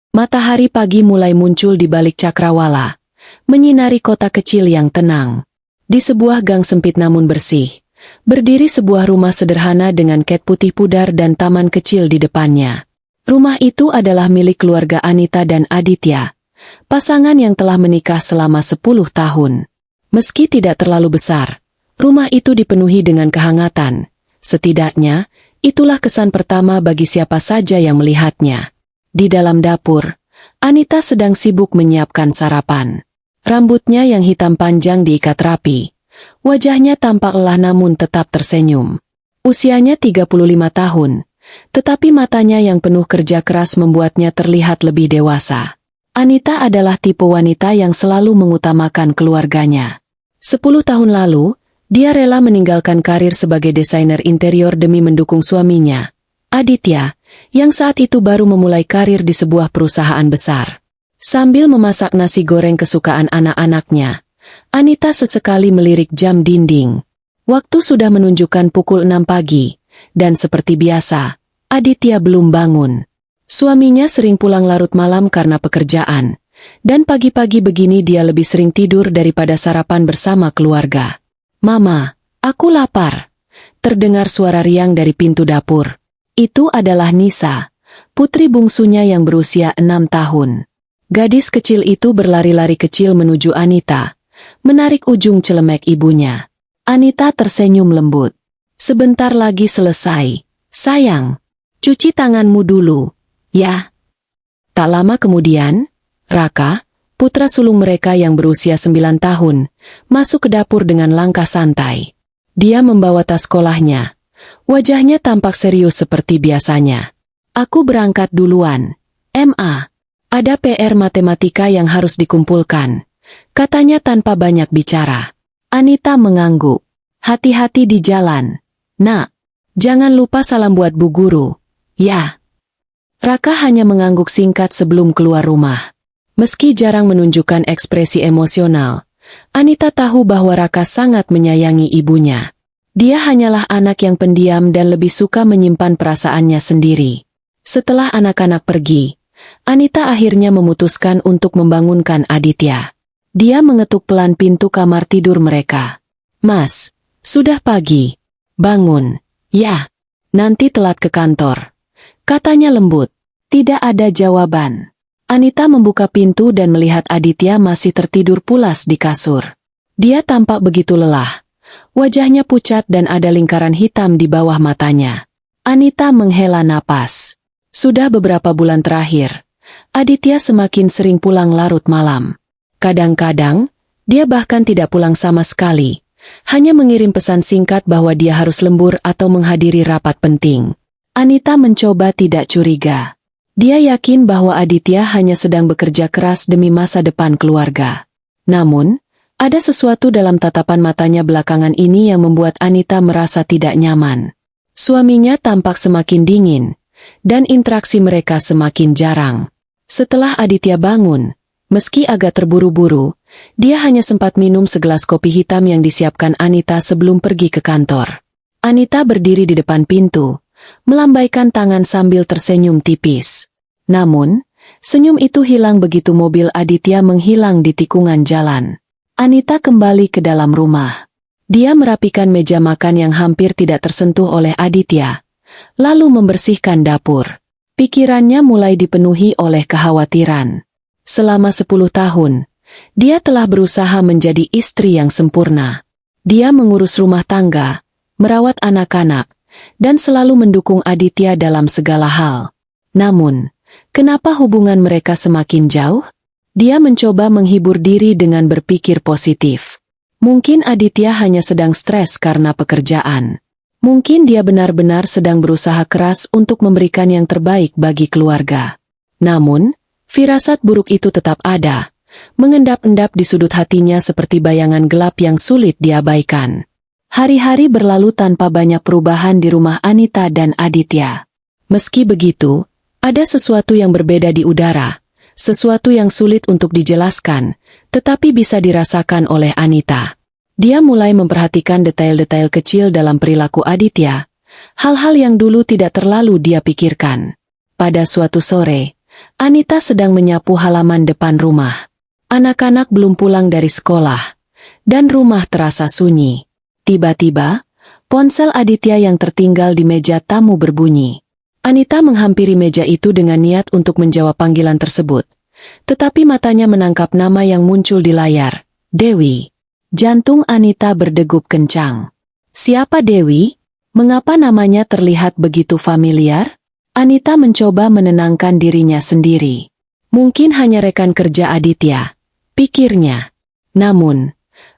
Matahari pagi mulai muncul di balik cakrawala, menyinari kota kecil yang tenang. Di sebuah gang sempit namun bersih, berdiri sebuah rumah sederhana dengan cat putih pudar dan taman kecil di depannya. Rumah itu adalah milik keluarga Anita dan Aditya, pasangan yang telah menikah selama 10 tahun. Meski tidak terlalu besar, rumah itu dipenuhi dengan kehangatan. Setidaknya, itulah kesan pertama bagi siapa saja yang melihatnya. Di dalam dapur, Anita sedang sibuk menyiapkan sarapan. Rambutnya yang hitam panjang diikat rapi. Wajahnya tampak lelah namun tetap tersenyum. Usianya 35 tahun, tetapi matanya yang penuh kerja keras membuatnya terlihat lebih dewasa. Anita adalah tipe wanita yang selalu mengutamakan keluarganya. 10 tahun lalu, dia rela meninggalkan karir sebagai desainer interior demi mendukung suaminya, Aditya, yang saat itu baru memulai karir di sebuah perusahaan besar. Sambil memasak nasi goreng kesukaan anak-anaknya, Anita sesekali melirik jam dinding. Waktu sudah menunjukkan pukul 6 pagi, dan seperti biasa, Aditya belum bangun. Suaminya sering pulang larut malam karena pekerjaan, dan pagi-pagi begini dia lebih sering tidur daripada sarapan bersama keluarga. "Mama, aku lapar." Terdengar suara riang dari pintu dapur. Itu adalah Nisa, putri bungsunya yang berusia 6 tahun. Gadis kecil itu berlari-lari kecil menuju Anita, menarik ujung celemek ibunya. Anita tersenyum lembut. "Sebentar lagi selesai, sayang. Cuci tanganmu dulu, ya." Tak lama kemudian, Raka, putra sulung mereka yang berusia 9 tahun, masuk ke dapur dengan langkah santai. Dia membawa tas sekolahnya. Wajahnya tampak serius seperti biasanya. "Aku berangkat duluan. Ma, ada PR matematika yang harus dikumpulkan," katanya tanpa banyak bicara. Anita mengangguk. "Hati-hati di jalan, Nak. Jangan lupa salam buat Bu Guru, ya." Raka hanya mengangguk singkat sebelum keluar rumah. Meski jarang menunjukkan ekspresi emosional, Anita tahu bahwa Raka sangat menyayangi ibunya. Dia hanyalah anak yang pendiam dan lebih suka menyimpan perasaannya sendiri. Setelah anak-anak pergi, Anita akhirnya memutuskan untuk membangunkan Aditya. Dia mengetuk pelan pintu kamar tidur mereka. "Mas, sudah pagi. Bangun, ya. Nanti telat ke kantor," katanya lembut. Tidak ada jawaban. Anita membuka pintu dan melihat Aditya masih tertidur pulas di kasur. Dia tampak begitu lelah. Wajahnya pucat dan ada lingkaran hitam di bawah matanya. Anita menghela napas. Sudah beberapa bulan terakhir, Aditya semakin sering pulang larut malam. Kadang-kadang, dia bahkan tidak pulang sama sekali. Hanya mengirim pesan singkat bahwa dia harus lembur atau menghadiri rapat penting. Anita mencoba tidak curiga. Dia yakin bahwa Aditya hanya sedang bekerja keras demi masa depan keluarga. Namun, ada sesuatu dalam tatapan matanya belakangan ini yang membuat Anita merasa tidak nyaman. Suaminya tampak semakin dingin, dan interaksi mereka semakin jarang. Setelah Aditya bangun, meski agak terburu-buru, dia hanya sempat minum segelas kopi hitam yang disiapkan Anita sebelum pergi ke kantor. Anita berdiri di depan pintu, melambaikan tangan sambil tersenyum tipis. Namun, senyum itu hilang begitu mobil Aditya menghilang di tikungan jalan. Anita kembali ke dalam rumah. Dia merapikan meja makan yang hampir tidak tersentuh oleh Aditya, lalu membersihkan dapur. Pikirannya mulai dipenuhi oleh kekhawatiran. Selama 10 tahun, dia telah berusaha menjadi istri yang sempurna. Dia mengurus rumah tangga, merawat anak-anak, dan selalu mendukung Aditya dalam segala hal. Namun, kenapa hubungan mereka semakin jauh? Dia mencoba menghibur diri dengan berpikir positif. Mungkin Aditya hanya sedang stres karena pekerjaan. Mungkin dia benar-benar sedang berusaha keras untuk memberikan yang terbaik bagi keluarga. Namun, firasat buruk itu tetap ada, mengendap-endap di sudut hatinya seperti bayangan gelap yang sulit diabaikan. Hari-hari berlalu tanpa banyak perubahan di rumah Anita dan Aditya. Meski begitu, ada sesuatu yang berbeda di udara. Sesuatu yang sulit untuk dijelaskan, tetapi bisa dirasakan oleh Anita. Dia mulai memperhatikan detail-detail kecil dalam perilaku Aditya, hal-hal yang dulu tidak terlalu dia pikirkan. Pada suatu sore, Anita sedang menyapu halaman depan rumah. Anak-anak belum pulang dari sekolah, dan rumah terasa sunyi. Tiba-tiba, ponsel Aditya yang tertinggal di meja tamu berbunyi. Anita menghampiri meja itu dengan niat untuk menjawab panggilan tersebut. Tetapi matanya menangkap nama yang muncul di layar, Dewi. Jantung Anita berdegup kencang. Siapa Dewi? Mengapa namanya terlihat begitu familiar? Anita mencoba menenangkan dirinya sendiri. Mungkin hanya rekan kerja Aditya, pikirnya. Namun,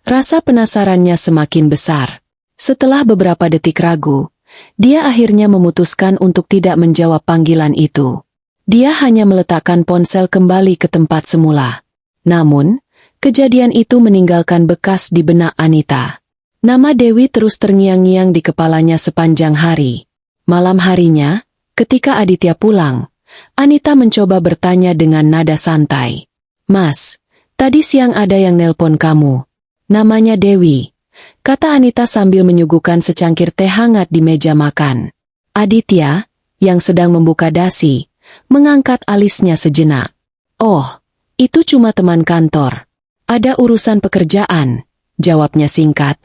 rasa penasarannya semakin besar. Setelah beberapa detik ragu, dia akhirnya memutuskan untuk tidak menjawab panggilan itu. Dia hanya meletakkan ponsel kembali ke tempat semula. Namun, kejadian itu meninggalkan bekas di benak Anita. Nama Dewi terus terngiang-ngiang di kepalanya sepanjang hari. Malam harinya, ketika Aditya pulang, Anita mencoba bertanya dengan nada santai. "Mas, tadi siang ada yang nelpon kamu. Namanya Dewi," kata Anita sambil menyuguhkan secangkir teh hangat di meja makan. Aditya, yang sedang membuka dasi, mengangkat alisnya sejenak. "Oh, itu cuma teman kantor. Ada urusan pekerjaan," jawabnya singkat,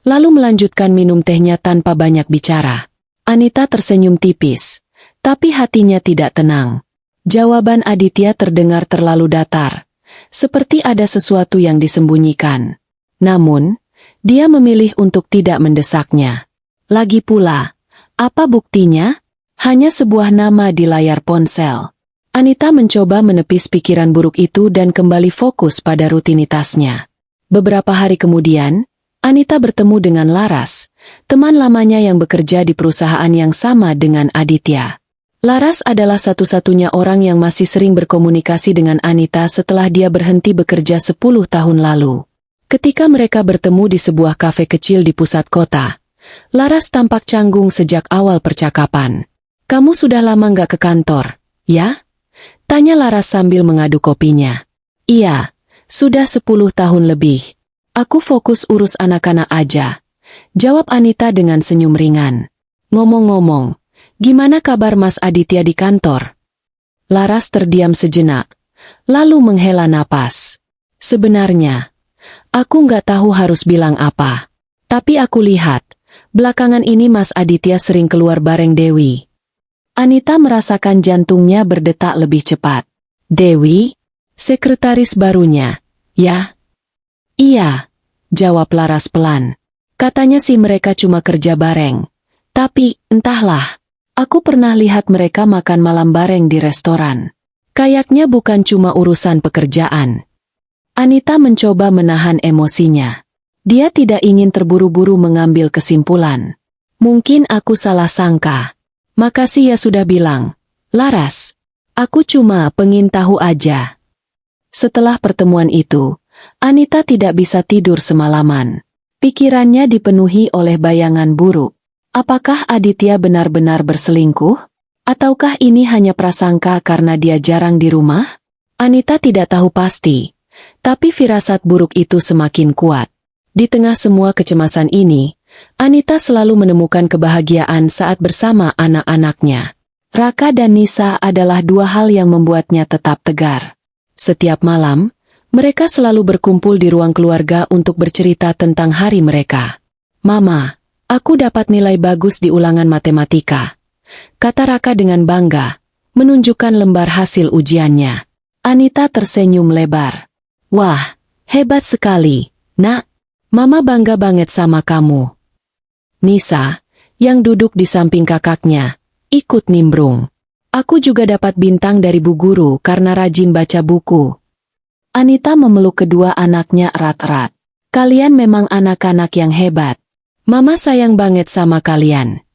lalu melanjutkan minum tehnya tanpa banyak bicara. Anita tersenyum tipis, tapi hatinya tidak tenang. Jawaban Aditya terdengar terlalu datar, seperti ada sesuatu yang disembunyikan. Namun, dia memilih untuk tidak mendesaknya. Lagi pula, apa buktinya? Hanya sebuah nama di layar ponsel. Anita mencoba menepis pikiran buruk itu dan kembali fokus pada rutinitasnya. Beberapa hari kemudian, Anita bertemu dengan Laras, teman lamanya yang bekerja di perusahaan yang sama dengan Aditya. Laras adalah satu-satunya orang yang masih sering berkomunikasi dengan Anita setelah dia berhenti bekerja 10 tahun lalu. Ketika mereka bertemu di sebuah kafe kecil di pusat kota, Laras tampak canggung sejak awal percakapan. "Kamu sudah lama nggak ke kantor, ya?" tanya Laras sambil mengaduk kopinya. "Iya, sudah 10 tahun lebih. Aku fokus urus anak-anak aja," jawab Anita dengan senyum ringan. "Ngomong-ngomong, gimana kabar Mas Aditya di kantor?" Laras terdiam sejenak, lalu menghela napas. "Sebenarnya, aku nggak tahu harus bilang apa. Tapi aku lihat, belakangan ini Mas Aditya sering keluar bareng Dewi." Anita merasakan jantungnya berdetak lebih cepat. "Dewi? Sekretaris barunya, ya?" "Iya," jawab Laras pelan. "Katanya sih mereka cuma kerja bareng. Tapi, entahlah, aku pernah lihat mereka makan malam bareng di restoran. Kayaknya bukan cuma urusan pekerjaan." Anita mencoba menahan emosinya. Dia tidak ingin terburu-buru mengambil kesimpulan. "Mungkin aku salah sangka. Makasih ya sudah bilang, Laras. Aku cuma pengen tahu aja." Setelah pertemuan itu, Anita tidak bisa tidur semalaman. Pikirannya dipenuhi oleh bayangan buruk. Apakah Aditya benar-benar berselingkuh? Ataukah ini hanya prasangka karena dia jarang di rumah? Anita tidak tahu pasti, tapi firasat buruk itu semakin kuat. Di tengah semua kecemasan ini, Anita selalu menemukan kebahagiaan saat bersama anak-anaknya. Raka dan Nisa adalah dua hal yang membuatnya tetap tegar. Setiap malam, mereka selalu berkumpul di ruang keluarga untuk bercerita tentang hari mereka. "Mama, aku dapat nilai bagus di ulangan matematika," kata Raka dengan bangga, menunjukkan lembar hasil ujiannya. Anita tersenyum lebar. "Wah, hebat sekali, Nak. Mama bangga banget sama kamu." Nisa, yang duduk di samping kakaknya, ikut nimbrung. "Aku juga dapat bintang dari Bu Guru karena rajin baca buku." Anita memeluk kedua anaknya erat-erat. "Kalian memang anak-anak yang hebat. Mama sayang banget sama kalian."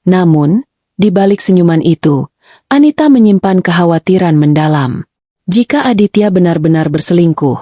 Namun, di balik senyuman itu, Anita menyimpan kekhawatiran mendalam. Jika Aditya benar-benar berselingkuh,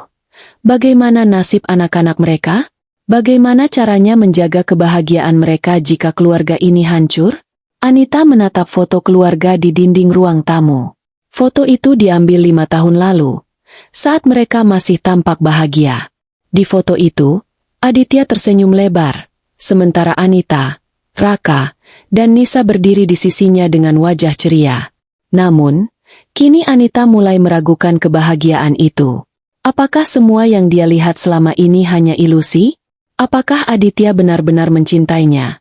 bagaimana nasib anak-anak mereka? Bagaimana caranya menjaga kebahagiaan mereka jika keluarga ini hancur? Anita menatap foto keluarga di dinding ruang tamu. Foto itu diambil 5 tahun lalu, saat mereka masih tampak bahagia. Di foto itu, Aditya tersenyum lebar, sementara Anita, Raka, dan Nisa berdiri di sisinya dengan wajah ceria. Namun, Kini Anita mulai meragukan kebahagiaan itu. Apakah semua yang dia lihat selama ini hanya ilusi? Apakah Aditya benar-benar mencintainya?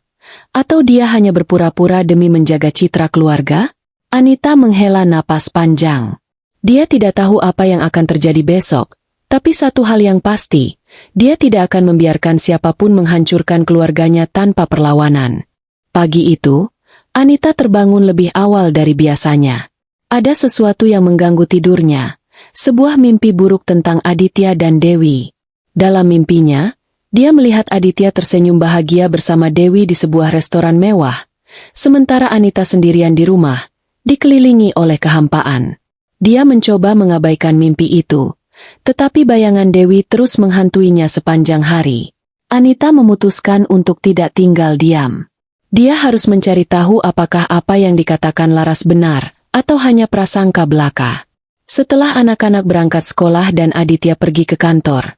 Atau dia hanya berpura-pura demi menjaga citra keluarga? Anita menghela napas panjang. Dia tidak tahu apa yang akan terjadi besok, tapi satu hal yang pasti, dia tidak akan membiarkan siapapun menghancurkan keluarganya tanpa perlawanan. Pagi itu, Anita terbangun lebih awal dari biasanya. Ada sesuatu yang mengganggu tidurnya, sebuah mimpi buruk tentang Aditya dan Dewi. Dalam mimpinya, dia melihat Aditya tersenyum bahagia bersama Dewi di sebuah restoran mewah, sementara Anita sendirian di rumah, dikelilingi oleh kehampaan. Dia mencoba mengabaikan mimpi itu, tetapi bayangan Dewi terus menghantuinya sepanjang hari. Anita memutuskan untuk tidak tinggal diam. Dia harus mencari tahu apakah apa yang dikatakan Laras benar, atau hanya prasangka belaka. Setelah anak-anak berangkat sekolah dan Aditya pergi ke kantor,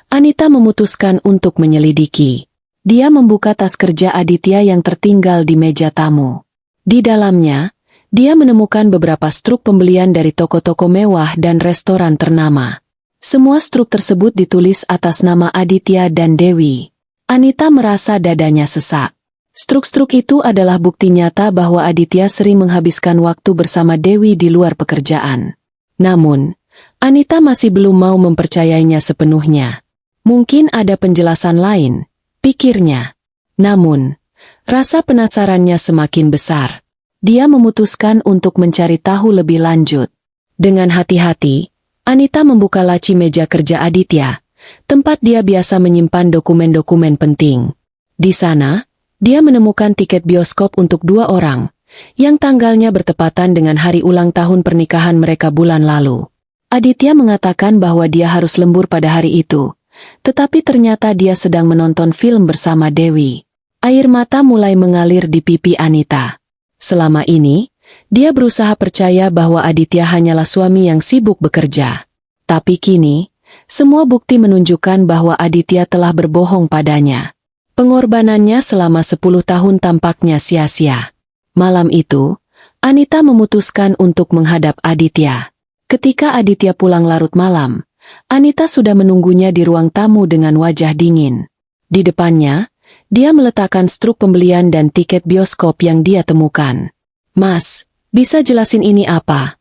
Anita memutuskan untuk menyelidiki. Dia membuka tas kerja Aditya yang tertinggal di meja tamu. Di dalamnya, dia menemukan beberapa struk pembelian dari toko-toko mewah dan restoran ternama. Semua struk tersebut ditulis atas nama Aditya dan Dewi. Anita merasa dadanya sesak. Struk-struk itu adalah bukti nyata bahwa Aditya sering menghabiskan waktu bersama Dewi di luar pekerjaan. Namun, Anita masih belum mau mempercayainya sepenuhnya. Mungkin ada penjelasan lain, pikirnya. Namun, rasa penasarannya semakin besar. Dia memutuskan untuk mencari tahu lebih lanjut. Dengan hati-hati, Anita membuka laci meja kerja Aditya, tempat dia biasa menyimpan dokumen-dokumen penting. Di sana, dia menemukan tiket bioskop untuk 2 orang, yang tanggalnya bertepatan dengan hari ulang tahun pernikahan mereka bulan lalu. Aditya mengatakan bahwa dia harus lembur pada hari itu, tetapi ternyata dia sedang menonton film bersama Dewi. Air mata mulai mengalir di pipi Anita. Selama ini, dia berusaha percaya bahwa Aditya hanyalah suami yang sibuk bekerja. Tapi kini, semua bukti menunjukkan bahwa Aditya telah berbohong padanya. Pengorbanannya selama 10 tahun tampaknya sia-sia. Malam itu, Anita memutuskan untuk menghadap Aditya. Ketika Aditya pulang larut malam, Anita sudah menunggunya di ruang tamu dengan wajah dingin. Di depannya, dia meletakkan struk pembelian dan tiket bioskop yang dia temukan. "Mas, bisa jelasin ini apa?"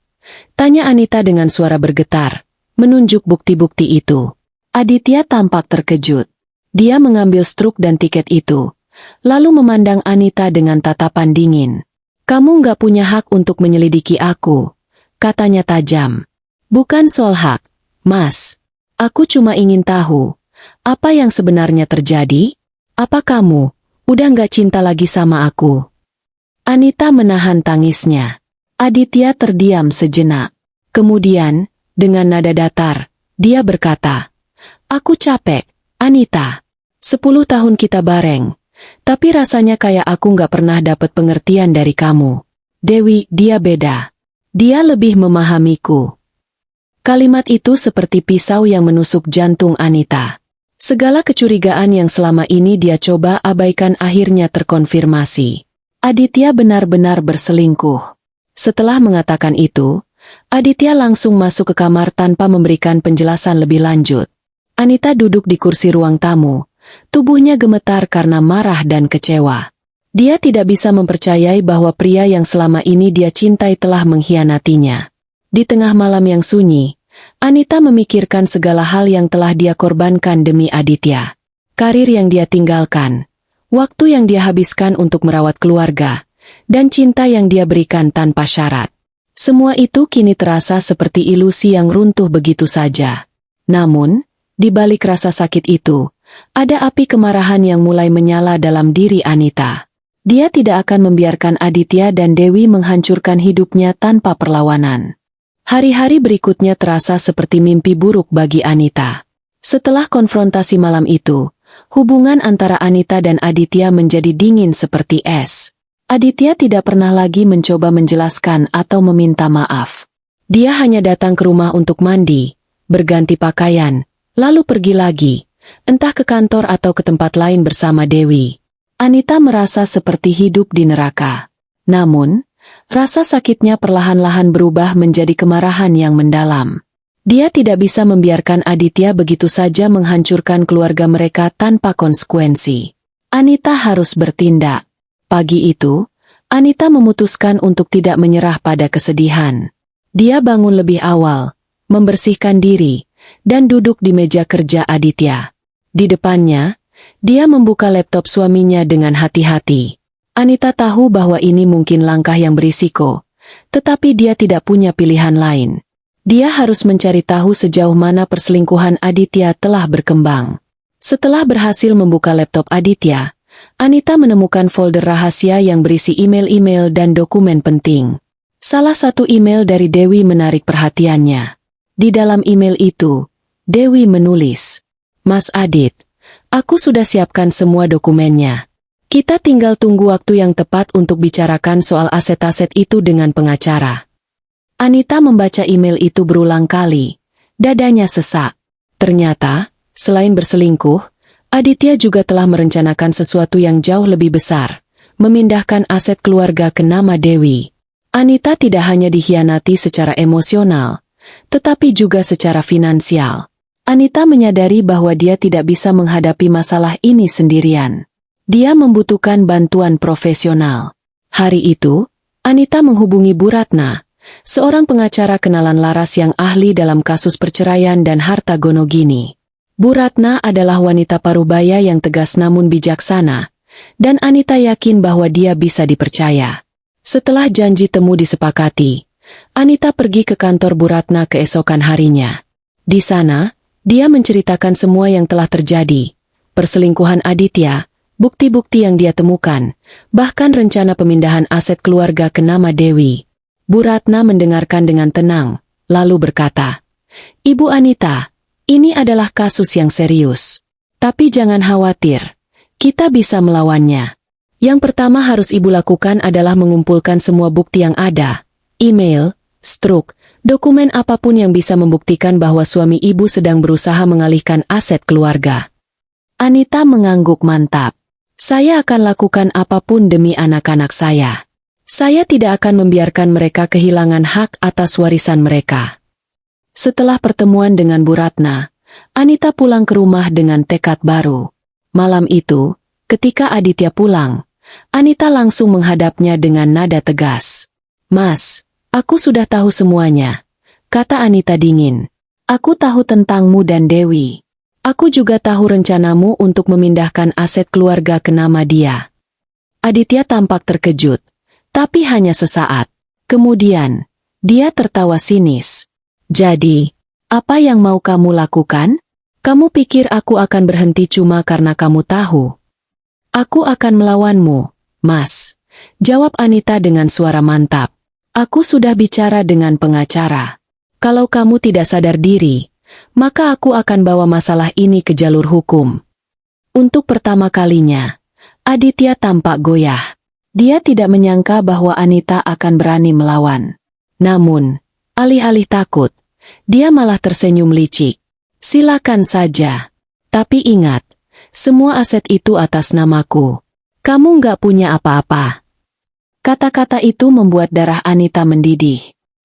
tanya Anita dengan suara bergetar, menunjuk bukti-bukti itu. Aditya tampak terkejut. Dia mengambil struk dan tiket itu, lalu memandang Anita dengan tatapan dingin. "Kamu nggak punya hak untuk menyelidiki aku," katanya tajam. "Bukan soal hak, Mas. Aku cuma ingin tahu, apa yang sebenarnya terjadi? Apa kamu udah nggak cinta lagi sama aku?" Anita menahan tangisnya. Aditya terdiam sejenak. Kemudian, dengan nada datar, dia berkata, "Aku capek, Anita. 10 tahun kita bareng, tapi rasanya kayak aku nggak pernah dapat pengertian dari kamu. Dewi, dia beda. Dia lebih memahamiku." Kalimat itu seperti pisau yang menusuk jantung Anita. Segala kecurigaan yang selama ini dia coba abaikan akhirnya terkonfirmasi. Aditya benar-benar berselingkuh. Setelah mengatakan itu, Aditya langsung masuk ke kamar tanpa memberikan penjelasan lebih lanjut. Anita duduk di kursi ruang tamu. Tubuhnya gemetar karena marah dan kecewa. Dia tidak bisa mempercayai bahwa pria yang selama ini dia cintai telah mengkhianatinya. Di tengah malam yang sunyi, Anita memikirkan segala hal yang telah dia korbankan demi Aditya. Karir yang dia tinggalkan, waktu yang dia habiskan untuk merawat keluarga, dan cinta yang dia berikan tanpa syarat. Semua itu kini terasa seperti ilusi yang runtuh begitu saja. Namun, di balik rasa sakit itu, ada api kemarahan yang mulai menyala dalam diri Anita. Dia tidak akan membiarkan Aditya dan Dewi menghancurkan hidupnya tanpa perlawanan. Hari-hari berikutnya terasa seperti mimpi buruk bagi Anita. Setelah konfrontasi malam itu, hubungan antara Anita dan Aditya menjadi dingin seperti es. Aditya tidak pernah lagi mencoba menjelaskan atau meminta maaf. Dia hanya datang ke rumah untuk mandi, berganti pakaian, lalu pergi lagi. Entah ke kantor atau ke tempat lain bersama Dewi. Anita merasa seperti hidup di neraka. Namun, rasa sakitnya perlahan-lahan berubah menjadi kemarahan yang mendalam. Dia tidak bisa membiarkan Aditya begitu saja menghancurkan keluarga mereka tanpa konsekuensi. Anita harus bertindak. Pagi itu, Anita memutuskan untuk tidak menyerah pada kesedihan. Dia bangun lebih awal, membersihkan diri, dan duduk di meja kerja Aditya. Di depannya, dia membuka laptop suaminya dengan hati-hati. Anita tahu bahwa ini mungkin langkah yang berisiko, tetapi dia tidak punya pilihan lain. Dia harus mencari tahu sejauh mana perselingkuhan Aditya telah berkembang. Setelah berhasil membuka laptop Aditya, Anita menemukan folder rahasia yang berisi email-email dan dokumen penting. Salah satu email dari Dewi menarik perhatiannya. Di dalam email itu, Dewi menulis, "Mas Adit, aku sudah siapkan semua dokumennya. Kita tinggal tunggu waktu yang tepat untuk bicarakan soal aset-aset itu dengan pengacara." Anita membaca email itu berulang kali. Dadanya sesak. Ternyata, selain berselingkuh, Aditya juga telah merencanakan sesuatu yang jauh lebih besar, memindahkan aset keluarga ke nama Dewi. Anita tidak hanya dikhianati secara emosional, tetapi juga secara finansial. Anita menyadari bahwa dia tidak bisa menghadapi masalah ini sendirian. Dia membutuhkan bantuan profesional. Hari itu, Anita menghubungi Bu Ratna, seorang pengacara kenalan Laras yang ahli dalam kasus perceraian dan harta gono gini. Bu Ratna adalah wanita parubaya yang tegas namun bijaksana, dan Anita yakin bahwa dia bisa dipercaya. Setelah janji temu disepakati, Anita pergi ke kantor Bu Ratna keesokan harinya. Di sana, dia menceritakan semua yang telah terjadi, perselingkuhan Aditya, bukti-bukti yang dia temukan, bahkan rencana pemindahan aset keluarga ke nama Dewi. Bu Ratna mendengarkan dengan tenang, lalu berkata, "Ibu Anita, ini adalah kasus yang serius. Tapi jangan khawatir, kita bisa melawannya. Yang pertama harus ibu lakukan adalah mengumpulkan semua bukti yang ada, email, struk, dokumen apapun yang bisa membuktikan bahwa suami ibu sedang berusaha mengalihkan aset keluarga." Anita mengangguk mantap. "Saya akan lakukan apapun demi anak-anak saya. Saya tidak akan membiarkan mereka kehilangan hak atas warisan mereka." Setelah pertemuan dengan Bu Ratna, Anita pulang ke rumah dengan tekad baru. Malam itu, ketika Aditya pulang, Anita langsung menghadapnya dengan nada tegas. "Mas, aku sudah tahu semuanya," kata Anita dingin. "Aku tahu tentangmu dan Dewi. Aku juga tahu rencanamu untuk memindahkan aset keluarga ke nama dia." Aditya tampak terkejut, tapi hanya sesaat. Kemudian, dia tertawa sinis. "Jadi, apa yang mau kamu lakukan? Kamu pikir aku akan berhenti cuma karena kamu tahu? Aku akan melawanmu, Mas," jawab Anita dengan suara mantap. "Aku sudah bicara dengan pengacara. Kalau kamu tidak sadar diri, maka aku akan bawa masalah ini ke jalur hukum." Untuk pertama kalinya, Aditya tampak goyah. Dia tidak menyangka bahwa Anita akan berani melawan. Namun, alih-alih takut, dia malah tersenyum licik. "Silakan saja. Tapi ingat, semua aset itu atas namaku. Kamu nggak punya apa-apa." Kata-kata itu membuat darah Anita mendidih.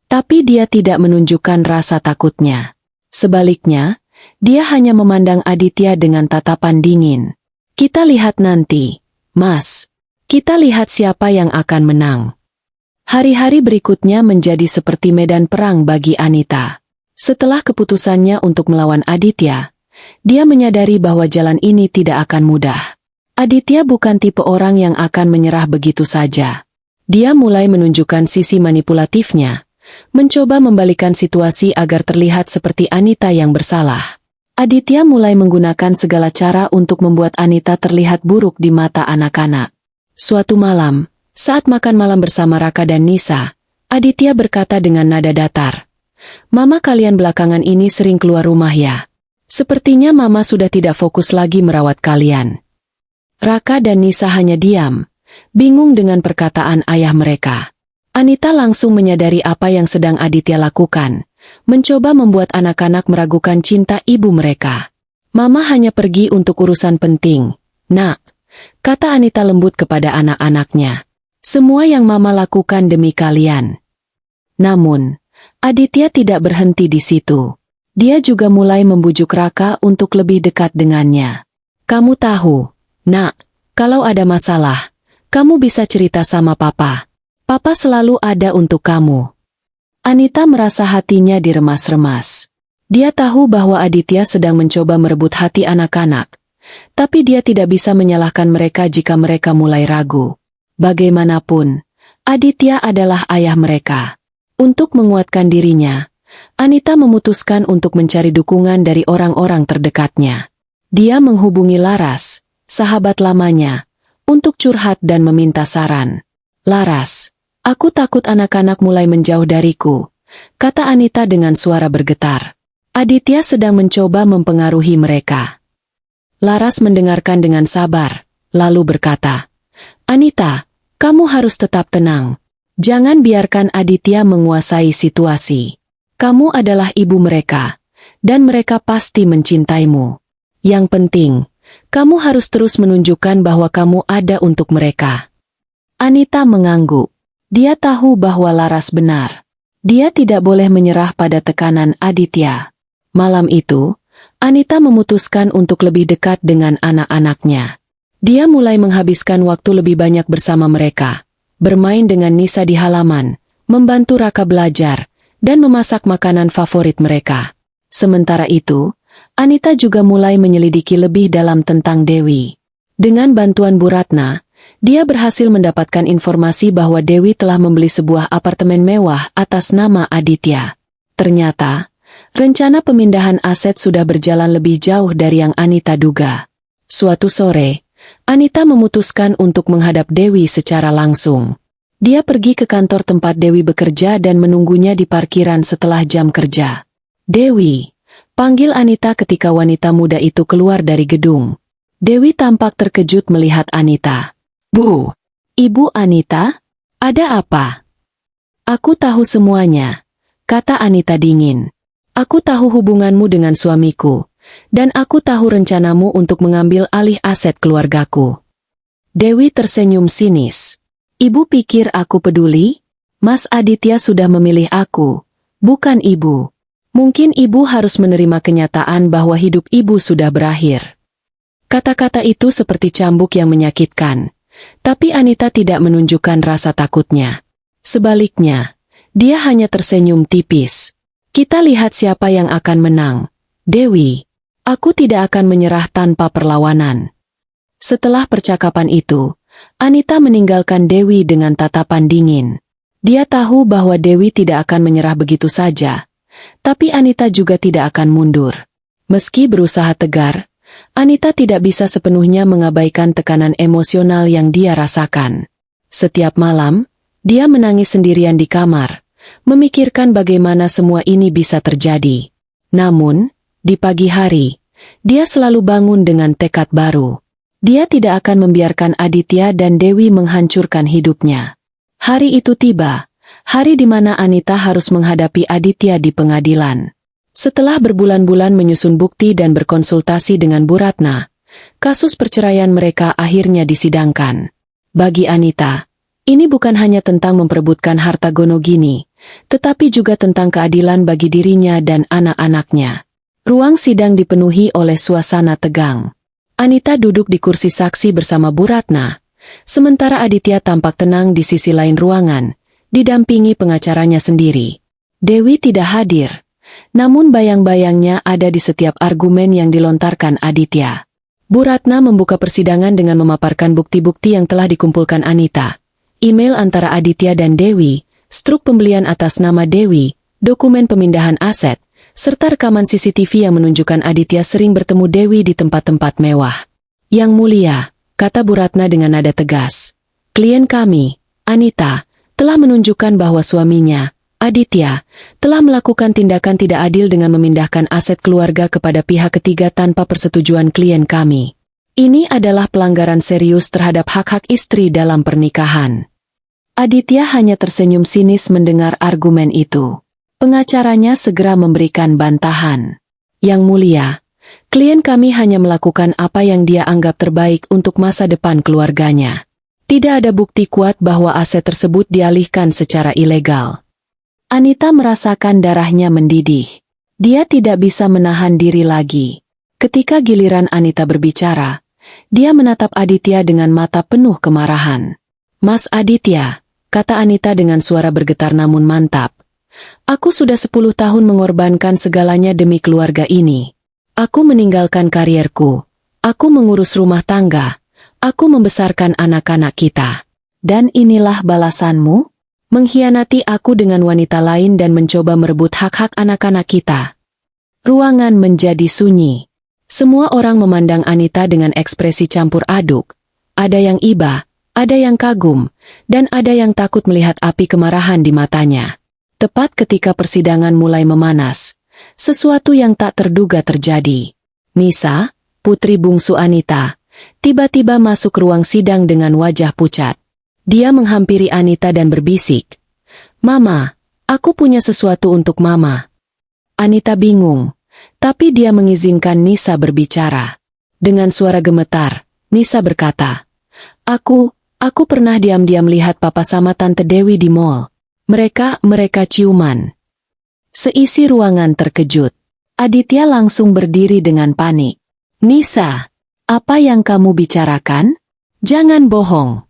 Tapi dia tidak menunjukkan rasa takutnya. Sebaliknya, dia hanya memandang Aditya dengan tatapan dingin. "Kita lihat nanti, Mas. Kita lihat siapa yang akan menang." Hari-hari berikutnya menjadi seperti medan perang bagi Anita. Setelah keputusannya untuk melawan Aditya, dia menyadari bahwa jalan ini tidak akan mudah. Aditya bukan tipe orang yang akan menyerah begitu saja. Dia mulai menunjukkan sisi manipulatifnya, mencoba membalikan situasi agar terlihat seperti Anita yang bersalah. Aditya mulai menggunakan segala cara untuk membuat Anita terlihat buruk di mata anak-anak. Suatu malam, saat makan malam bersama Raka dan Nisa, Aditya berkata dengan nada datar, "Mama kalian belakangan ini sering keluar rumah ya. Sepertinya Mama sudah tidak fokus lagi merawat kalian." Raka dan Nisa hanya diam, bingung dengan perkataan ayah mereka. Anita langsung menyadari apa yang sedang Aditya lakukan, mencoba membuat anak-anak meragukan cinta ibu mereka. "Mama hanya pergi untuk urusan penting, Nak," kata Anita lembut kepada anak-anaknya. Semua yang Mama lakukan demi kalian. Namun, Aditya tidak berhenti di situ. Dia juga mulai membujuk Raka untuk lebih dekat dengannya. Kamu tahu, Nak, kalau ada masalah, kamu bisa cerita sama Papa. Papa selalu ada untuk kamu. Anita merasa hatinya diremas-remas. Dia tahu bahwa Aditya sedang mencoba merebut hati anak-anak. Tapi dia tidak bisa menyalahkan mereka jika mereka mulai ragu. Bagaimanapun, Aditya adalah ayah mereka. Untuk menguatkan dirinya, Anita memutuskan untuk mencari dukungan dari orang-orang terdekatnya. Dia menghubungi Laras, sahabat lamanya, untuk curhat dan meminta saran. Laras, aku takut anak-anak mulai menjauh dariku, kata Anita dengan suara bergetar. Aditya sedang mencoba mempengaruhi mereka. Laras mendengarkan dengan sabar, lalu berkata, Anita, kamu harus tetap tenang. Jangan biarkan Aditya menguasai situasi. Kamu adalah ibu mereka, dan mereka pasti mencintaimu. Yang penting, kamu harus terus menunjukkan bahwa kamu ada untuk mereka. Anita mengangguk. Dia tahu bahwa Laras benar. Dia tidak boleh menyerah pada tekanan Aditya. Malam itu, Anita memutuskan untuk lebih dekat dengan anak-anaknya. Dia mulai menghabiskan waktu lebih banyak bersama mereka, bermain dengan Nisa di halaman, membantu Raka belajar, dan memasak makanan favorit mereka. Sementara itu, Anita juga mulai menyelidiki lebih dalam tentang Dewi. Dengan bantuan Bu Ratna, dia berhasil mendapatkan informasi bahwa Dewi telah membeli sebuah apartemen mewah atas nama Aditya. Ternyata, rencana pemindahan aset sudah berjalan lebih jauh dari yang Anita duga. Suatu sore, Anita memutuskan untuk menghadap Dewi secara langsung. Dia pergi ke kantor tempat Dewi bekerja dan menunggunya di parkiran setelah jam kerja. Dewi, panggil Anita ketika wanita muda itu keluar dari gedung. Dewi tampak terkejut melihat Anita. Bu, Ibu Anita, ada apa? Aku tahu semuanya, kata Anita dingin. Aku tahu hubunganmu dengan suamiku, dan aku tahu rencanamu untuk mengambil alih aset keluargaku. Dewi tersenyum sinis. Ibu pikir aku peduli? Mas Aditya sudah memilih aku, bukan ibu. Mungkin ibu harus menerima kenyataan bahwa hidup ibu sudah berakhir. Kata-kata itu seperti cambuk yang menyakitkan, tapi Anita tidak menunjukkan rasa takutnya. Sebaliknya, dia hanya tersenyum tipis. Kita lihat siapa yang akan menang. Dewi, aku tidak akan menyerah tanpa perlawanan. Setelah percakapan itu, Anita meninggalkan Dewi dengan tatapan dingin. Dia tahu bahwa Dewi tidak akan menyerah begitu saja, tapi Anita juga tidak akan mundur. Meski berusaha tegar, Anita tidak bisa sepenuhnya mengabaikan tekanan emosional yang dia rasakan. Setiap malam, dia menangis sendirian di kamar, memikirkan bagaimana semua ini bisa terjadi. Namun, di pagi hari, dia selalu bangun dengan tekad baru. Dia tidak akan membiarkan Aditya dan Dewi menghancurkan hidupnya. Hari itu tiba, hari di mana Anita harus menghadapi Aditya di pengadilan. Setelah berbulan-bulan menyusun bukti dan berkonsultasi dengan Bu Ratna, kasus perceraian mereka akhirnya disidangkan. Bagi Anita, ini bukan hanya tentang memperebutkan harta Gonogini, tetapi juga tentang keadilan bagi dirinya dan anak-anaknya. Ruang sidang dipenuhi oleh suasana tegang. Anita duduk di kursi saksi bersama Bu Ratna, sementara Aditya tampak tenang di sisi lain ruangan, didampingi pengacaranya sendiri. Dewi tidak hadir, namun bayang-bayangnya ada di setiap argumen yang dilontarkan Aditya. Bu Ratna membuka persidangan dengan memaparkan bukti-bukti yang telah dikumpulkan Anita. Email antara Aditya dan Dewi, struk pembelian atas nama Dewi, dokumen pemindahan aset, serta rekaman CCTV yang menunjukkan Aditya sering bertemu Dewi di tempat-tempat mewah. Yang mulia, kata Bu Ratna dengan nada tegas, klien kami, Anita, telah menunjukkan bahwa suaminya, Aditya, telah melakukan tindakan tidak adil dengan memindahkan aset keluarga kepada pihak ketiga tanpa persetujuan klien kami. Ini adalah pelanggaran serius terhadap hak-hak istri dalam pernikahan. Aditya hanya tersenyum sinis mendengar argumen itu. Pengacaranya segera memberikan bantahan. Yang mulia, klien kami hanya melakukan apa yang dia anggap terbaik untuk masa depan keluarganya. Tidak ada bukti kuat bahwa aset tersebut dialihkan secara ilegal. Anita merasakan darahnya mendidih. Dia tidak bisa menahan diri lagi. Ketika giliran Anita berbicara, dia menatap Aditya dengan mata penuh kemarahan. "Mas Aditya," kata Anita dengan suara bergetar namun mantap. "Aku sudah 10 tahun mengorbankan segalanya demi keluarga ini. Aku meninggalkan karierku. Aku mengurus rumah tangga. Aku membesarkan anak-anak kita. Dan inilah balasanmu? Mengkhianati aku dengan wanita lain dan mencoba merebut hak-hak anak-anak kita." Ruangan menjadi sunyi. Semua orang memandang Anita dengan ekspresi campur aduk. Ada yang iba, ada yang kagum, dan ada yang takut melihat api kemarahan di matanya. Tepat ketika persidangan mulai memanas, sesuatu yang tak terduga terjadi. Nisa, putri bungsu Anita, tiba-tiba masuk ruang sidang dengan wajah pucat. Dia menghampiri Anita dan berbisik, "Mama, aku punya sesuatu untuk Mama." Anita bingung, tapi dia mengizinkan Nisa berbicara. Dengan suara gemetar, Nisa berkata, Aku pernah diam-diam lihat Papa sama Tante Dewi di mall. Mereka ciuman." Seisi ruangan terkejut. Aditya langsung berdiri dengan panik. "Nisa, apa yang kamu bicarakan? Jangan bohong."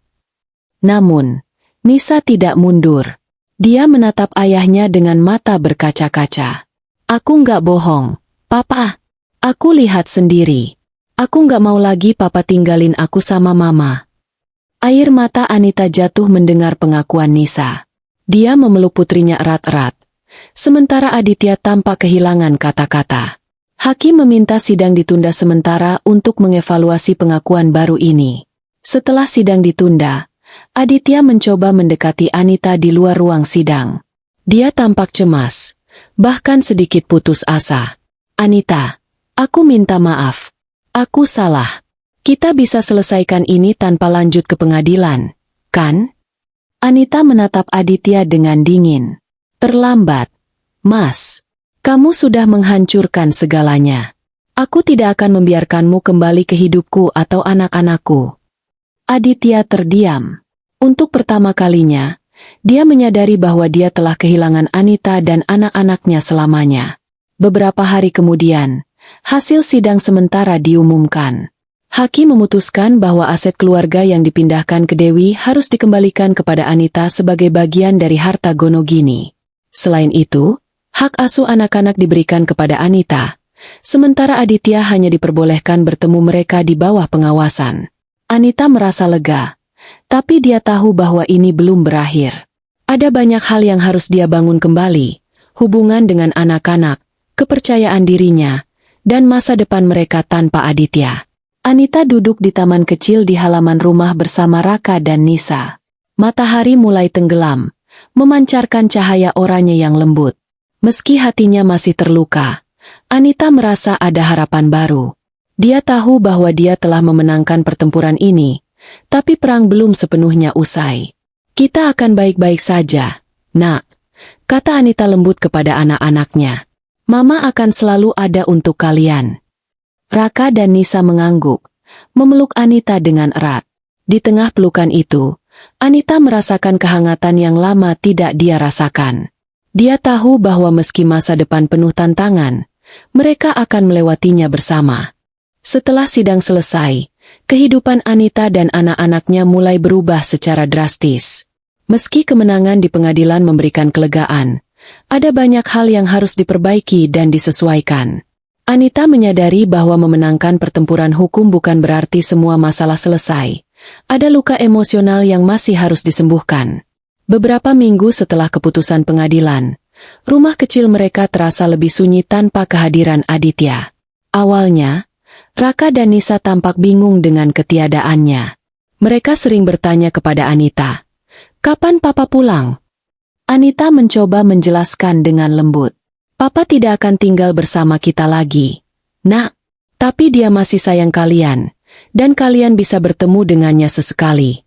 Namun, Nisa tidak mundur. Dia menatap ayahnya dengan mata berkaca-kaca. "Aku nggak bohong, Papa. Aku lihat sendiri. Aku nggak mau lagi Papa tinggalin aku sama Mama." Air mata Anita jatuh mendengar pengakuan Nisa. Dia memeluk putrinya erat-erat. Sementara Aditya tampak kehilangan kata-kata. Hakim meminta sidang ditunda sementara untuk mengevaluasi pengakuan baru ini. Setelah sidang ditunda, Aditya mencoba mendekati Anita di luar ruang sidang. Dia tampak cemas, bahkan sedikit putus asa. "Anita, aku minta maaf. Aku salah. Kita bisa selesaikan ini tanpa lanjut ke pengadilan, kan?" Anita menatap Aditya dengan dingin. "Terlambat, Mas. Kamu sudah menghancurkan segalanya. Aku tidak akan membiarkanmu kembali ke hidupku atau anak-anakku." Aditya terdiam. Untuk pertama kalinya, dia menyadari bahwa dia telah kehilangan Anita dan anak-anaknya selamanya. Beberapa hari kemudian, hasil sidang sementara diumumkan. Hakim memutuskan bahwa aset keluarga yang dipindahkan ke Dewi harus dikembalikan kepada Anita sebagai bagian dari harta Gonogini. Selain itu, hak asuh anak-anak diberikan kepada Anita, sementara Aditya hanya diperbolehkan bertemu mereka di bawah pengawasan. Anita merasa lega, tapi dia tahu bahwa ini belum berakhir. Ada banyak hal yang harus dia bangun kembali, hubungan dengan anak-anak, kepercayaan dirinya, dan masa depan mereka tanpa Aditya. Anita duduk di taman kecil di halaman rumah bersama Raka dan Nisa. Matahari mulai tenggelam, memancarkan cahaya oranye yang lembut. Meski hatinya masih terluka, Anita merasa ada harapan baru. Dia tahu bahwa dia telah memenangkan pertempuran ini, tapi perang belum sepenuhnya usai. "Kita akan baik-baik saja, Nak," kata Anita lembut kepada anak-anaknya. "Mama akan selalu ada untuk kalian." Raka dan Nisa mengangguk, memeluk Anita dengan erat. Di tengah pelukan itu, Anita merasakan kehangatan yang lama tidak dia rasakan. Dia tahu bahwa meski masa depan penuh tantangan, mereka akan melewatinya bersama. Setelah sidang selesai, kehidupan Anita dan anak-anaknya mulai berubah secara drastis. Meski kemenangan di pengadilan memberikan kelegaan, ada banyak hal yang harus diperbaiki dan disesuaikan. Anita menyadari bahwa memenangkan pertempuran hukum bukan berarti semua masalah selesai. Ada luka emosional yang masih harus disembuhkan. Beberapa minggu setelah keputusan pengadilan, rumah kecil mereka terasa lebih sunyi tanpa kehadiran Aditya. Awalnya, Raka dan Nisa tampak bingung dengan ketiadaannya. Mereka sering bertanya kepada Anita, "Kapan Papa pulang?" Anita mencoba menjelaskan dengan lembut. "Papa tidak akan tinggal bersama kita lagi, Nak. Tapi dia masih sayang kalian, dan kalian bisa bertemu dengannya sesekali."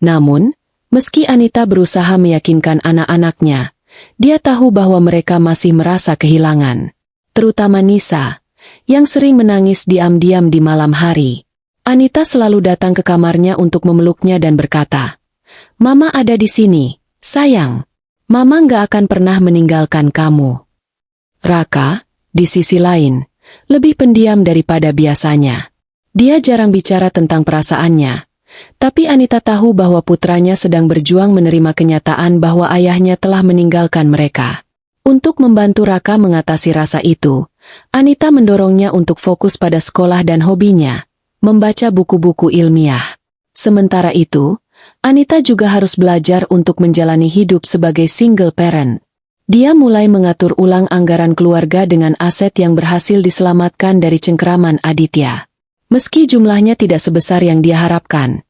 Namun, meski Anita berusaha meyakinkan anak-anaknya, dia tahu bahwa mereka masih merasa kehilangan. Terutama Nisa, yang sering menangis diam-diam di malam hari. Anita selalu datang ke kamarnya untuk memeluknya dan berkata, "Mama ada di sini, sayang. Mama nggak akan pernah meninggalkan kamu." Raka, di sisi lain, lebih pendiam daripada biasanya. Dia jarang bicara tentang perasaannya. Tapi Anita tahu bahwa putranya sedang berjuang menerima kenyataan bahwa ayahnya telah meninggalkan mereka. Untuk membantu Raka mengatasi rasa itu, Anita mendorongnya untuk fokus pada sekolah dan hobinya, membaca buku-buku ilmiah. Sementara itu, Anita juga harus belajar untuk menjalani hidup sebagai single parent. Dia mulai mengatur ulang anggaran keluarga dengan aset yang berhasil diselamatkan dari cengkeraman Aditya. Meski jumlahnya tidak sebesar yang dia harapkan,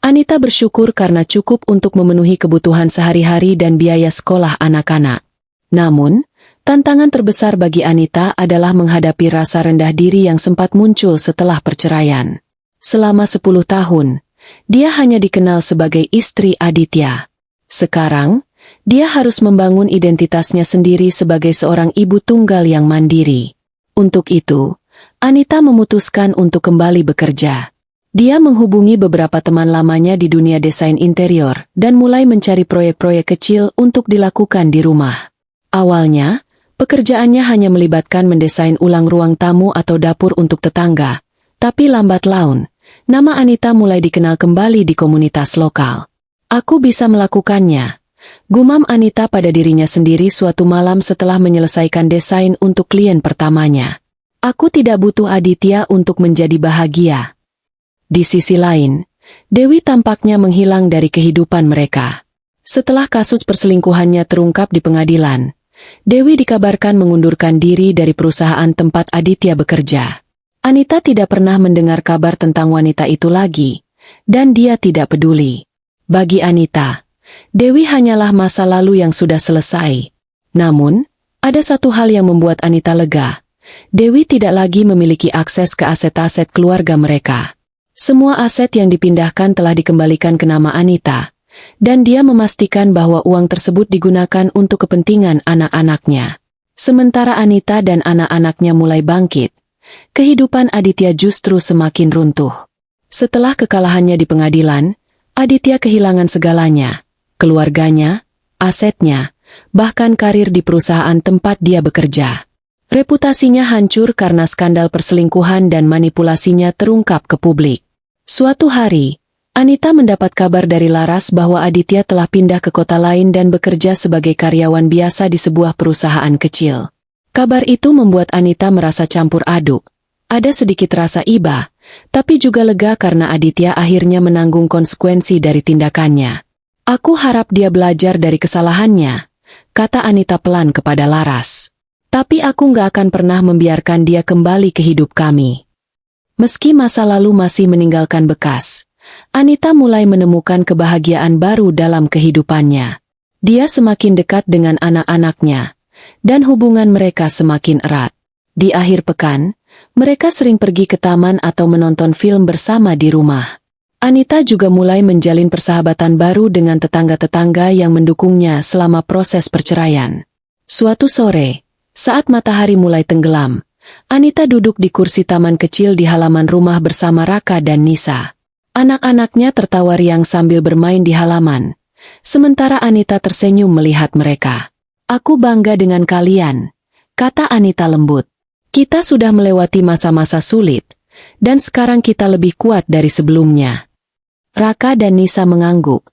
Anita bersyukur karena cukup untuk memenuhi kebutuhan sehari-hari dan biaya sekolah anak-anak. Namun, tantangan terbesar bagi Anita adalah menghadapi rasa rendah diri yang sempat muncul setelah perceraian. Selama 10 tahun, dia hanya dikenal sebagai istri Aditya. Sekarang, dia harus membangun identitasnya sendiri sebagai seorang ibu tunggal yang mandiri. Untuk itu, Anita memutuskan untuk kembali bekerja. Dia menghubungi beberapa teman lamanya di dunia desain interior dan mulai mencari proyek-proyek kecil untuk dilakukan di rumah. Awalnya, pekerjaannya hanya melibatkan mendesain ulang ruang tamu atau dapur untuk tetangga, tapi lambat laun, nama Anita mulai dikenal kembali di komunitas lokal. "Aku bisa melakukannya," gumam Anita pada dirinya sendiri suatu malam setelah menyelesaikan desain untuk klien pertamanya. "Aku tidak butuh Aditya untuk menjadi bahagia." Di sisi lain, Dewi tampaknya menghilang dari kehidupan mereka. Setelah kasus perselingkuhannya terungkap di pengadilan, Dewi dikabarkan mengundurkan diri dari perusahaan tempat Aditya bekerja. Anita tidak pernah mendengar kabar tentang wanita itu lagi, dan dia tidak peduli. Bagi Anita, Dewi hanyalah masa lalu yang sudah selesai. Namun, ada satu hal yang membuat Anita lega. Dewi tidak lagi memiliki akses ke aset-aset keluarga mereka. Semua aset yang dipindahkan telah dikembalikan ke nama Anita, dan dia memastikan bahwa uang tersebut digunakan untuk kepentingan anak-anaknya. Sementara Anita dan anak-anaknya mulai bangkit, kehidupan Aditya justru semakin runtuh. Setelah kekalahannya di pengadilan, Aditya kehilangan segalanya, keluarganya, asetnya, bahkan karir di perusahaan tempat dia bekerja. Reputasinya hancur karena skandal perselingkuhan dan manipulasinya terungkap ke publik. Suatu hari, Anita mendapat kabar dari Laras bahwa Aditya telah pindah ke kota lain dan bekerja sebagai karyawan biasa di sebuah perusahaan kecil. Kabar itu membuat Anita merasa campur aduk. Ada sedikit rasa iba, tapi juga lega karena Aditya akhirnya menanggung konsekuensi dari tindakannya. "Aku harap dia belajar dari kesalahannya," kata Anita pelan kepada Laras. "Tapi aku nggak akan pernah membiarkan dia kembali ke hidup kami." Meski masa lalu masih meninggalkan bekas, Anita mulai menemukan kebahagiaan baru dalam kehidupannya. Dia semakin dekat dengan anak-anaknya, dan hubungan mereka semakin erat. Di akhir pekan, mereka sering pergi ke taman atau menonton film bersama di rumah. Anita juga mulai menjalin persahabatan baru dengan tetangga-tetangga yang mendukungnya selama proses perceraian. Suatu sore, saat matahari mulai tenggelam, Anita duduk di kursi taman kecil di halaman rumah bersama Raka dan Nisa. Anak-anaknya tertawa riang sambil bermain di halaman, sementara Anita tersenyum melihat mereka. "Aku bangga dengan kalian," kata Anita lembut. "Kita sudah melewati masa-masa sulit, dan sekarang kita lebih kuat dari sebelumnya." Raka dan Nisa mengangguk,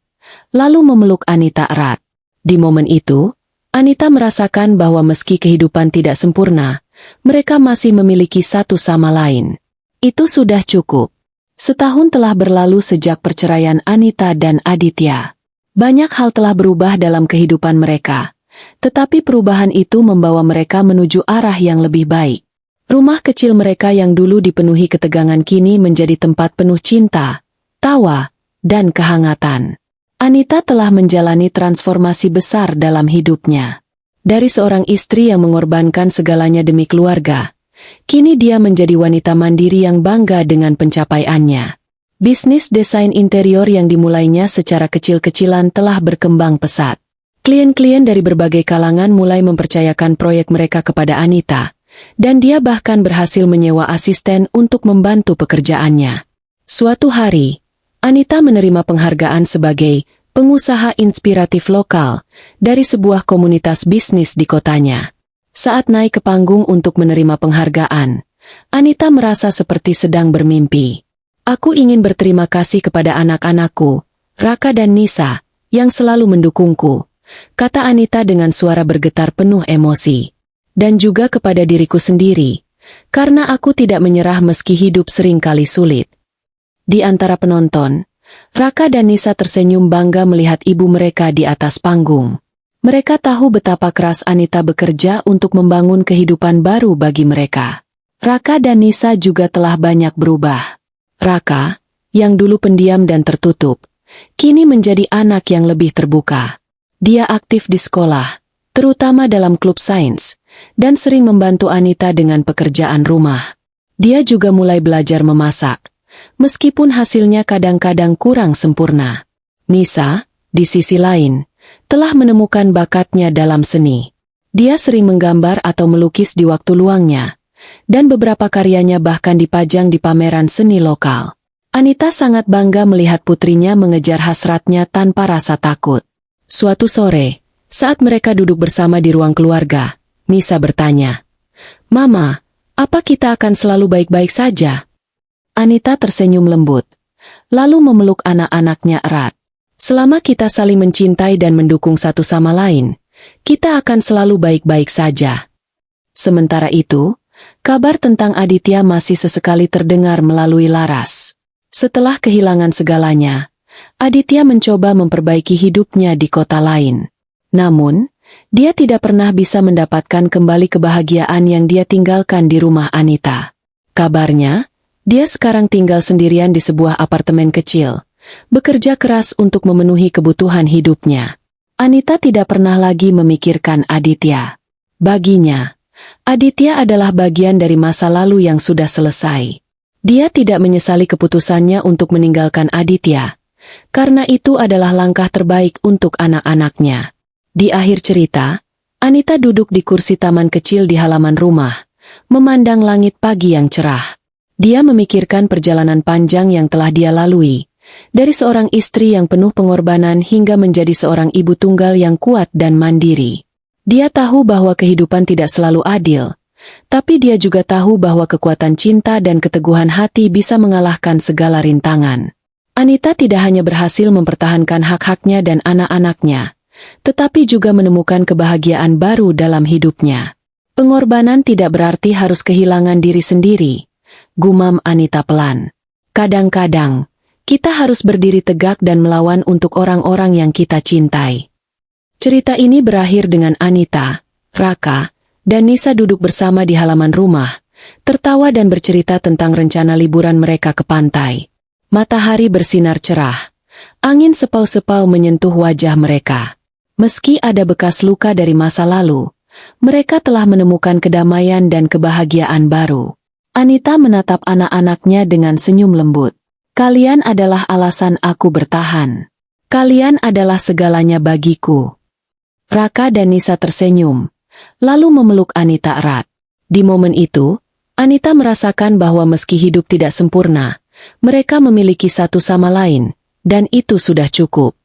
lalu memeluk Anita erat. Di momen itu, Anita merasakan bahwa meski kehidupan tidak sempurna, mereka masih memiliki satu sama lain. Itu sudah cukup. Setahun telah berlalu sejak perceraian Anita dan Aditya. Banyak hal telah berubah dalam kehidupan mereka, tetapi perubahan itu membawa mereka menuju arah yang lebih baik. Rumah kecil mereka yang dulu dipenuhi ketegangan kini menjadi tempat penuh cinta, tawa, dan kehangatan. Anita telah menjalani transformasi besar dalam hidupnya. Dari seorang istri yang mengorbankan segalanya demi keluarga, kini dia menjadi wanita mandiri yang bangga dengan pencapaiannya. Bisnis desain interior yang dimulainya secara kecil-kecilan telah berkembang pesat. Klien-klien dari berbagai kalangan mulai mempercayakan proyek mereka kepada Anita, dan dia bahkan berhasil menyewa asisten untuk membantu pekerjaannya. Suatu hari, Anita menerima penghargaan sebagai pengusaha inspiratif lokal dari sebuah komunitas bisnis di kotanya. Saat naik ke panggung untuk menerima penghargaan, Anita merasa seperti sedang bermimpi. Aku ingin berterima kasih kepada anak-anakku, Raka dan Nisa, yang selalu mendukungku, kata Anita dengan suara bergetar penuh emosi. Dan juga kepada diriku sendiri, karena aku tidak menyerah meski hidup seringkali sulit. Di antara penonton, Raka dan Nisa tersenyum bangga melihat ibu mereka di atas panggung. Mereka tahu betapa keras Anita bekerja untuk membangun kehidupan baru bagi mereka. Raka dan Nisa juga telah banyak berubah. Raka, yang dulu pendiam dan tertutup, kini menjadi anak yang lebih terbuka. Dia aktif di sekolah, terutama dalam klub sains, dan sering membantu Anita dengan pekerjaan rumah. Dia juga mulai belajar memasak, meskipun hasilnya kadang-kadang kurang sempurna. Nisa, di sisi lain, telah menemukan bakatnya dalam seni. Dia sering menggambar atau melukis di waktu luangnya, dan beberapa karyanya bahkan dipajang di pameran seni lokal. Anita sangat bangga melihat putrinya mengejar hasratnya tanpa rasa takut. Suatu sore, saat mereka duduk bersama di ruang keluarga, Nisa bertanya, "Mama, apa kita akan selalu baik-baik saja?" Anita tersenyum lembut, lalu memeluk anak-anaknya erat. "Selama kita saling mencintai dan mendukung satu sama lain, kita akan selalu baik-baik saja." Sementara itu, kabar tentang Aditya masih sesekali terdengar melalui laras. Setelah kehilangan segalanya, Aditya mencoba memperbaiki hidupnya di kota lain. Namun, dia tidak pernah bisa mendapatkan kembali kebahagiaan yang dia tinggalkan di rumah Anita. Kabarnya, dia sekarang tinggal sendirian di sebuah apartemen kecil, bekerja keras untuk memenuhi kebutuhan hidupnya. Anita tidak pernah lagi memikirkan Aditya. Baginya, Aditya adalah bagian dari masa lalu yang sudah selesai. Dia tidak menyesali keputusannya untuk meninggalkan Aditya, karena itu adalah langkah terbaik untuk anak-anaknya. Di akhir cerita, Anita duduk di kursi taman kecil di halaman rumah, memandang langit pagi yang cerah. Dia memikirkan perjalanan panjang yang telah dia lalui, dari seorang istri yang penuh pengorbanan hingga menjadi seorang ibu tunggal yang kuat dan mandiri. Dia tahu bahwa kehidupan tidak selalu adil, tapi dia juga tahu bahwa kekuatan cinta dan keteguhan hati bisa mengalahkan segala rintangan. Anita tidak hanya berhasil mempertahankan hak-haknya dan anak-anaknya, tetapi juga menemukan kebahagiaan baru dalam hidupnya. Pengorbanan tidak berarti harus kehilangan diri sendiri, gumam Anita pelan. Kadang-kadang, kita harus berdiri tegak dan melawan untuk orang-orang yang kita cintai. Cerita ini berakhir dengan Anita, Raka, dan Nisa duduk bersama di halaman rumah, tertawa dan bercerita tentang rencana liburan mereka ke pantai. Matahari bersinar cerah, angin sepau-sepau menyentuh wajah mereka. Meski ada bekas luka dari masa lalu, mereka telah menemukan kedamaian dan kebahagiaan baru. Anita menatap anak-anaknya dengan senyum lembut. "Kalian adalah alasan aku bertahan. Kalian adalah segalanya bagiku." Raka dan Nisa tersenyum, lalu memeluk Anita erat. Di momen itu, Anita merasakan bahwa meski hidup tidak sempurna, mereka memiliki satu sama lain, dan itu sudah cukup.